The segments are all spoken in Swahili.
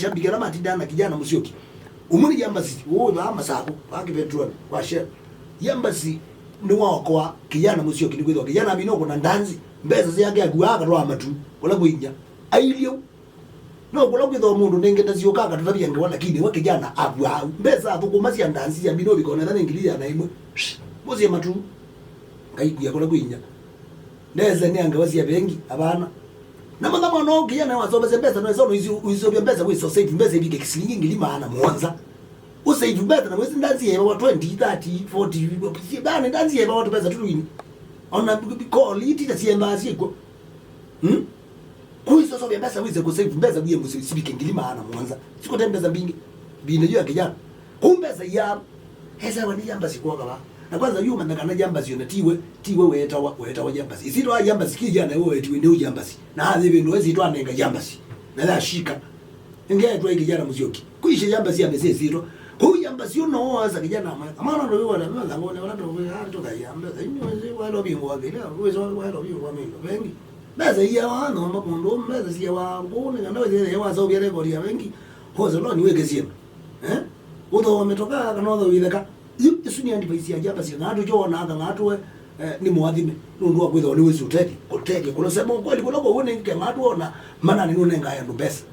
Shabiki la matidana Kijana Musyoki. Umuri yambasi wo ba masako baki petrol kwa shell. Yambasi ni wako wa Kijana Musyoki ni Kijana abino kuna ndanzi mbeza yake agwaka ro amatu wala kuinya. Ailio. No kula kwitho mundu nengenda zioka tutabia ngewa lakini wa Kijana agwa mbeza athukuma cia ndanzi abino bikona na ngili ya na imwe. Muzi matu. Kaiguya kula kuinya. Neza ni anga wasia bengi abana. Na mama no Kijana wasobe pesa no ezo izo pesa wiso save mbeza ibike kisilingi ngili maana mwanza usave pesa na mwezi ndanzi yeba wa 20 30 40 bana ndanzi yeba watu pesa tulini ona call iti ta siemba siko kuiso so pesa wize ku save pesa biye musibike ngili maana mwanza siko tembeza mbingi bine jua Kijana kumbeza ya hesa wani yamba siko kaba na kwanza yuma ndakana jamba sio na tiwe weta wa jamba si sito jamba sikija wewe tiwe ndio jamba si na hazi bintu wezi to anenga jamba si na la shika ingia to Kijana Musyoki kuisha jamba si amese sito ku jamba si no waza Kijana amana ndio wala mala ngone wala to to kayamba ino wezi wala bingo wa bila wezi wala bingo wa mimi wengi baza ya wana mapondo baza si wa ngone na wezi ya waza ubere bodi ya wengi hoza lo niweke sema udo wametoka kana ndo ileka Yesu ni andivaisi ya jamba si ngatu jona ngatu ni mwathime nundu kwitho ni wisu uteke kulo sema kweli kulo wone ngatu ona mana ni nune ngaya ndo pesa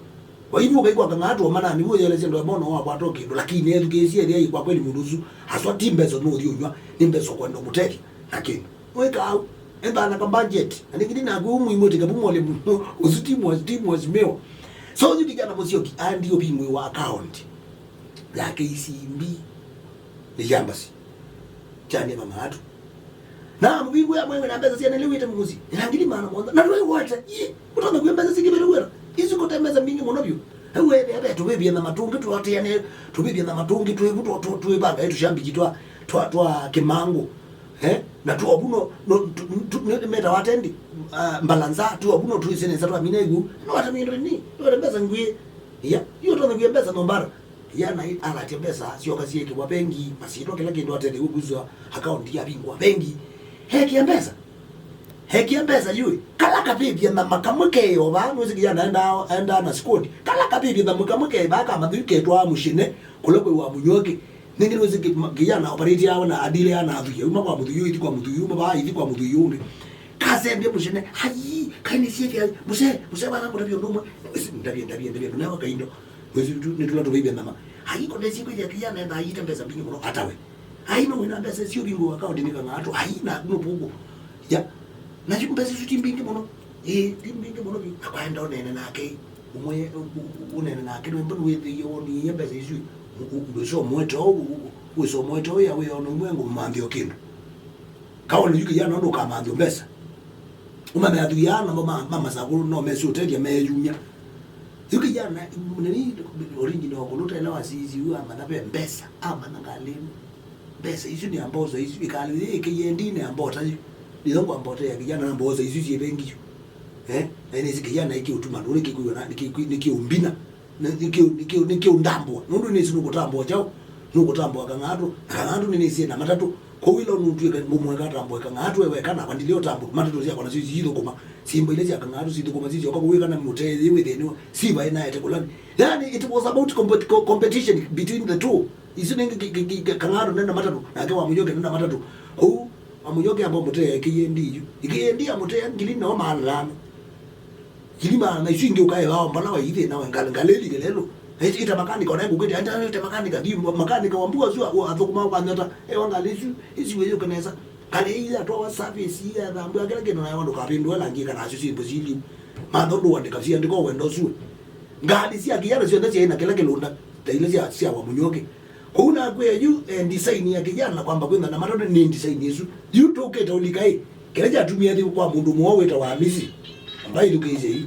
kwa hivyo kaigwa ngatu mana ni woye leze ndo bono wa kwatoke ndo lakini yetu kesia ile kwa kweli muduzu haswa timbezo no unywa nimbezo kwa ndo muteke lakini weka au enda na budget andikini na gumu imoti kabumole uzitimu azimeo so you Kijana Musyoki ndio bimwe wa account yake isimbi ni jambasi chane mama atu na mbingu ya mwewe na mbeza siya niliwita mguzi ngili maana mwanza na tuwe wote utona kuembeza sikibele wera izi kutemeza mbingi monobyo wewe bebe tubibye na matungi tuwatiane tubibye na matungi tuwe banga yetu shambiki twa kimango na tuwa buno meta watendi mbalanza tuwa buno tuiseneza twa minegu no watamindro ni tuwa mbeza ngwie ya hiyo tona kuembeza nombara yana anatembeza sio kazi yake kwa bengi masito kila kitu atende uguzwa account ya bingwa bengi heki mpesa yui kala kabibi na makamke yo ba nuzi Kijana enda na squad kala kabibi na makamke ba kama duke twa mushine kulokwe wa Musyoki ningi nuzi Kijana operate yao na adile ana avuye uma kwa mudhuyu iti kwa mudhuyu ba iti kwa mudhuyu kasembe mushine hayi kaini siefi muse bana kutabio ndomo ndabie na wakaindo wezi nitula tubibia mama haiko ndezi kwa Kijana enda Aiyite pesa mbingi muno atawe haino wina pesa sio bingo account ni Kang'aatu haina no pugo ya na jimpesa sio timbingi muno timbingi muno bi akaenda onene nake umwe unene nake no mbono wethi yo ni yembesa isu uso mweto ya we ono mwengo mambio kindu kaona yuki Kijana ndo kama ndio pesa umame aduyana mama sakuru no mesu tedia mejunya yuki Kijana nini original okuluta ela wasizi wa manabe mbesa ama ngalimu mbesa isu ni ambozo isu ikali ikiyendine ambota nilongo ambota ya Kijana ambozo isu yebengi na ine Kijana iki utuma ndo nikiumbina nikiundambwa nundu ni sinu kutambwa chao nukutambwa Kang'aatu nini sie na matatu kwa wilo nundu ngumwe katambwa Kang'aatu wewe kana kwandilio tambo matatu sia kona sisi hizo koma simba ile ya Kang'aatu sisi koma sisi kwa wewe kana mutezi within siba ina yete kulani yani it was about competition between the two isu ningi Kang'aatu nenda matatu na kwa Musyoki nenda matatu Musyoki ambo muteye ikiyendi amuteye ngili na malana kilima na isu ingi ukae wao mbana waiyite na ngaleli gelelo ita makanika na nguketi anta ita makanika di makanika wambua zua athukuma kwanyata wangalisu isi weyo kaneza kale ila to service ya dhambu akela keno na wando kapindwa langika na sisi bozili mandondo wandika sia ndiko wendo su ngali sia Kijana sio ndazi ina kila kilunda taile sia wa Musyoki kuna kwe you design ya Kijana kwamba kwenda na matondo ni design yesu you toke taulikai kile jatumia kwa mundu muowe ta wa misi ambaye duke hizi